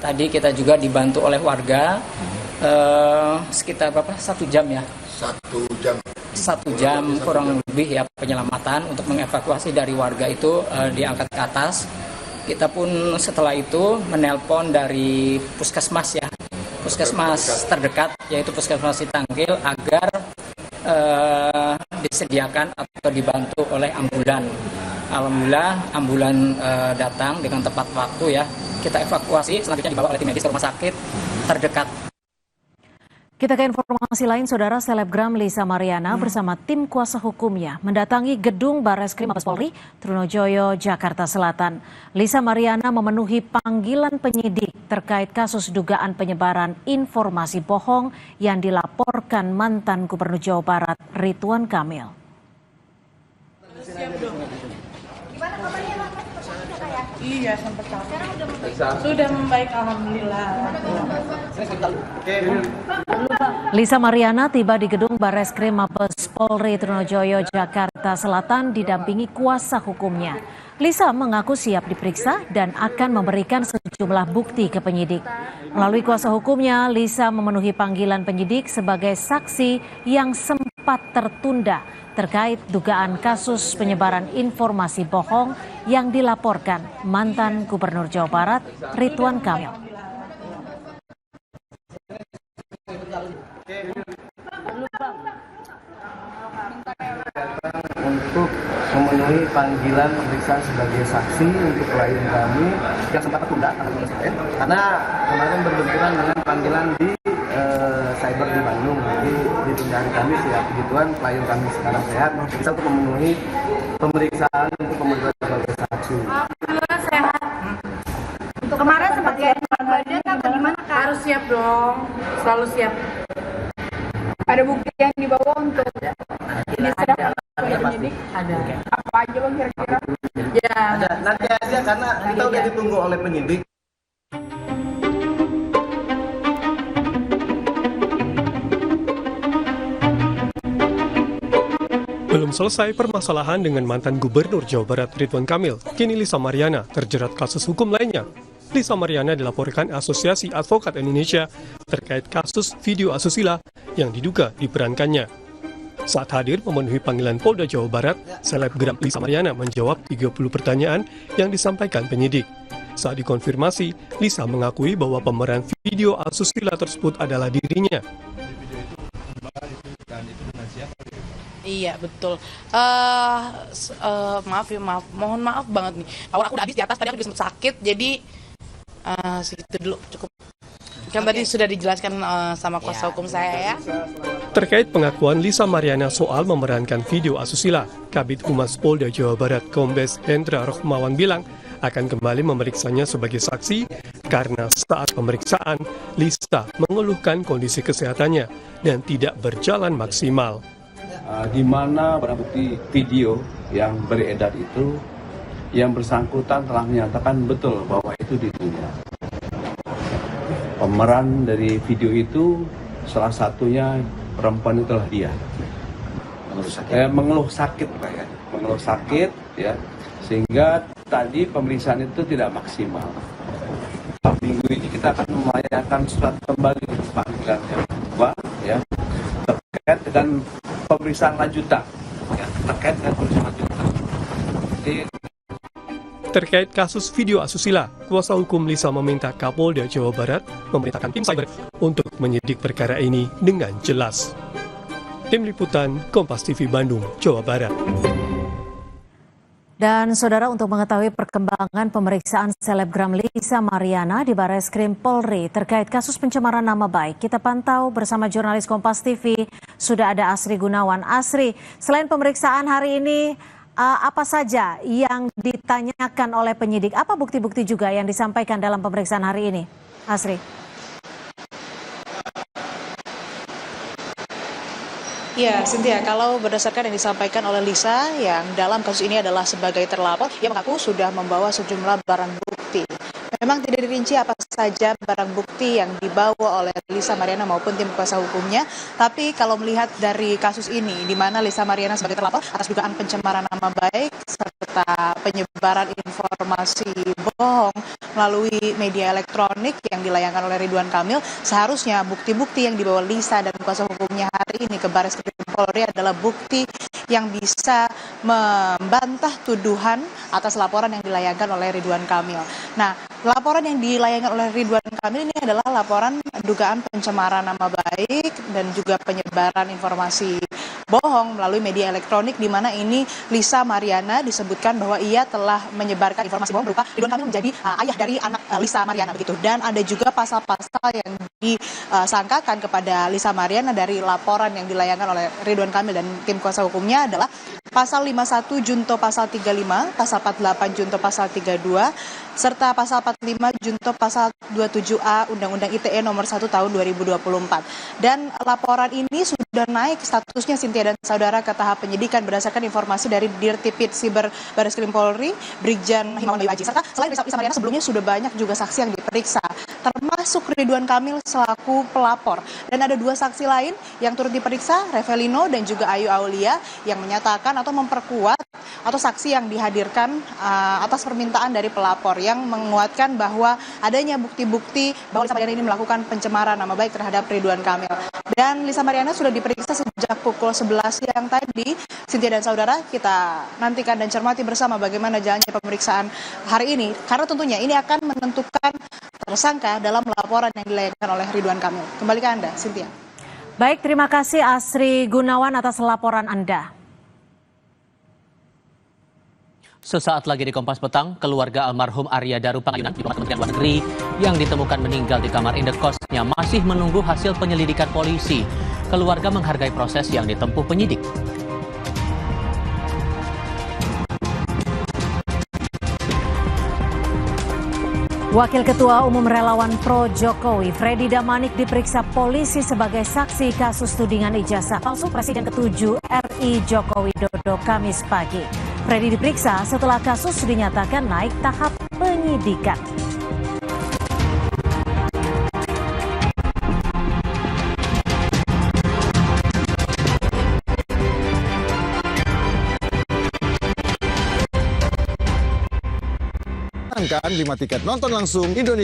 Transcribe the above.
Tadi kita juga dibantu oleh warga sekitar berapa? 1 jam ya? 1 jam kurang lebih ya penyelamatan untuk mengevakuasi dari warga itu diangkat ke atas. Kita pun setelah itu menelpon dari puskesmas ya, puskesmas terdekat yaitu puskesmas Citangkil agar disediakan atau dibantu oleh ambulan. Alhamdulillah ambulan datang dengan tepat waktu ya. Kita evakuasi, selanjutnya dibawa oleh tim medis ke rumah sakit terdekat. Kita ke informasi lain, Saudara. Selebgram Lisa Mariana bersama tim kuasa hukumnya mendatangi gedung Barreskrim Mabes Polri, Trunojoyo, Jakarta Selatan. Lisa Mariana memenuhi panggilan penyidik terkait kasus dugaan penyebaran informasi bohong yang dilaporkan mantan Gubernur Jawa Barat, Ridwan Kamil. Iya, sempat capek. Sudah membaik, alhamdulillah. Lisa Mariana tiba di gedung Barreskrim Mabes Polri Trunojoyo, Jakarta Selatan didampingi kuasa hukumnya. Lisa mengaku siap diperiksa dan akan memberikan sejumlah bukti ke penyidik. Melalui kuasa hukumnya, Lisa memenuhi panggilan penyidik sebagai saksi yang sempat tertunda terkait dugaan kasus penyebaran informasi bohong yang dilaporkan mantan Gubernur Jawa Barat, Ridwan Kamil. Untuk memenuhi panggilan pemeriksaan sebagai saksi untuk klien kami yang sempat tertunda karena kemarin berbenturan dengan panggilan di cyber di Bandung. Jadi ditunda hari Kamis ya, begituan klien kami sekarang sehat bisa untuk memenuhi pemeriksaan untuk pemeriksaan sebagai saksi. Alhamdulillah sehat. Untuk kemarin sempat badan apa gimana Kak? Harus siap dong, selalu siap. Ada bukti yang dibawa untuk diserahkan oleh penyidik? Ada. Apa aja Bang kira-kira? Ya. Ada, nanti aja karena kita udah ditunggu oleh penyidik. Belum selesai permasalahan dengan mantan Gubernur Jawa Barat Ridwan Kamil, kini Lisa Mariana terjerat kasus hukum lainnya. Lisa Mariana dilaporkan Asosiasi Advokat Indonesia terkait kasus video asusila yang diduga diperankannya. Saat hadir memenuhi panggilan Polda Jawa Barat, selebgram Lisa Mariana menjawab 30 pertanyaan yang disampaikan penyidik. Saat dikonfirmasi, Lisa mengakui bahwa pemeran video asusila tersebut adalah dirinya. Iya betul. Mohon maaf banget nih. Awal aku udah habis di atas, tadi aku juga sempat sakit, jadi segitu dulu cukup. Kan tadi sudah dijelaskan sama kuasa hukum saya ya. Terkait pengakuan Lisa Mariana soal memerankan video asusila, Kabid Humas Polda Jawa Barat Kombes Hendra Rohmawan bilang akan kembali memeriksanya sebagai saksi karena saat pemeriksaan Lisa mengeluhkan kondisi kesehatannya dan tidak berjalan maksimal. Di mana barang bukti video yang beredar itu yang bersangkutan telah menyatakan betul bahwa itu dirinya. Pemeran dari video itu salah satunya perempuan itulah dia. Mengeluh sakit, ya, sehingga tadi pemeriksaan itu tidak maksimal. Minggu ini kita akan melayangkan surat kembali panggilan yang kedua, ya, terkait dengan pemeriksaan lanjutan. Terkait kasus video asusila, kuasa hukum Lisa meminta Kapolda Jawa Barat memerintahkan tim cyber untuk menyidik perkara ini dengan jelas. Tim Liputan Kompas TV Bandung, Jawa Barat. Dan saudara, untuk mengetahui perkembangan pemeriksaan selebgram Lisa Mariana di Barreskrim Polri terkait kasus pencemaran nama baik, kita pantau bersama jurnalis Kompas TV, sudah ada Asri Gunawan. Asri, selain pemeriksaan hari ini, apa saja yang ditanyakan oleh penyidik? Apa bukti-bukti juga yang disampaikan dalam pemeriksaan hari ini, Asri? Ya, Cynthia, kalau berdasarkan yang disampaikan oleh Lisa yang dalam kasus ini adalah sebagai terlapor, ia mengaku sudah membawa sejumlah barang bukti. Memang tidak dirinci apa saja barang bukti yang dibawa oleh Lisa Mariana maupun tim kuasa hukumnya, tapi kalau melihat dari kasus ini, di mana Lisa Mariana sebagai terlapor atas dugaan pencemaran nama baik serta penyebaran informasi bohong melalui media elektronik yang dilayangkan oleh Ridwan Kamil. Seharusnya bukti-bukti yang dibawa Lisa dan kuasa hukumnya hari ini ke Barreskrim Polri adalah bukti yang bisa membantah tuduhan atas laporan yang dilayangkan oleh Ridwan Kamil. Nah, laporan yang dilayangkan oleh Ridwan Kamil ini adalah laporan dugaan pencemaran nama baik dan juga penyebaran informasi bohong melalui media elektronik, di mana ini Lisa Mariana disebutkan bahwa ia telah menyebarkan informasi bohong berupa Ridwan Kamil menjadi ayah dari anak Lisa Mariana begitu. Dan ada juga pasal-pasal yang disangkakan kepada Lisa Mariana dari laporan yang dilayangkan oleh Ridwan Kamil dan tim kuasa hukumnya adalah pasal 51 junto pasal 35, pasal 48 junto pasal 32, serta pasal 45 junto pasal 27A Undang-Undang ITE nomor 1 tahun 2024. Dan laporan ini sudah naik statusnya Cynthia dan saudara ke tahap penyidikan berdasarkan informasi dari Dirtipid Siber Barreskrim Polri, Brigjen Himawan Bayu Aji. Serta selain Lisa Mariana sebelumnya sudah banyak juga saksi yang diperiksa, termasuk Ridwan Kamil selaku pelapor. Dan ada 2 saksi lain yang turut diperiksa, Revelino dan juga Ayu Aulia, yang menyatakan atau memperkuat atau saksi yang dihadirkan atas permintaan dari pelapor yang menguatkan bahwa adanya bukti-bukti bahwa Lisa Mariana ini melakukan pencemaran nama baik terhadap Ridwan Kamil. Dan Lisa Mariana sudah diperiksa sejak pukul 11 siang tadi. Cynthia dan saudara, kita nantikan dan cermati bersama bagaimana jalannya pemeriksaan hari ini, karena tentunya ini akan menentukan tersangka dalam laporan yang dilayangkan oleh Ridwan Kamil. Kembali ke Anda, Cynthia. Baik, terima kasih Asri Gunawan atas laporan Anda. Sesaat lagi di Kompas Petang, keluarga almarhum Arya Daru Pangayunan, diplomat Kementerian Luar Negeri yang ditemukan meninggal di kamar indekosnya masih menunggu hasil penyelidikan polisi. Keluarga menghargai proses yang ditempuh penyidik. Wakil Ketua Umum Relawan Pro Jokowi, Freddy Damanik, diperiksa polisi sebagai saksi kasus tudingan ijazah palsu Presiden ke-7 RI Joko Widodo Kamis pagi. Freddy diperiksa setelah kasus dinyatakan naik tahap penyidikan. Kan 5 tiket nonton langsung Indonesia.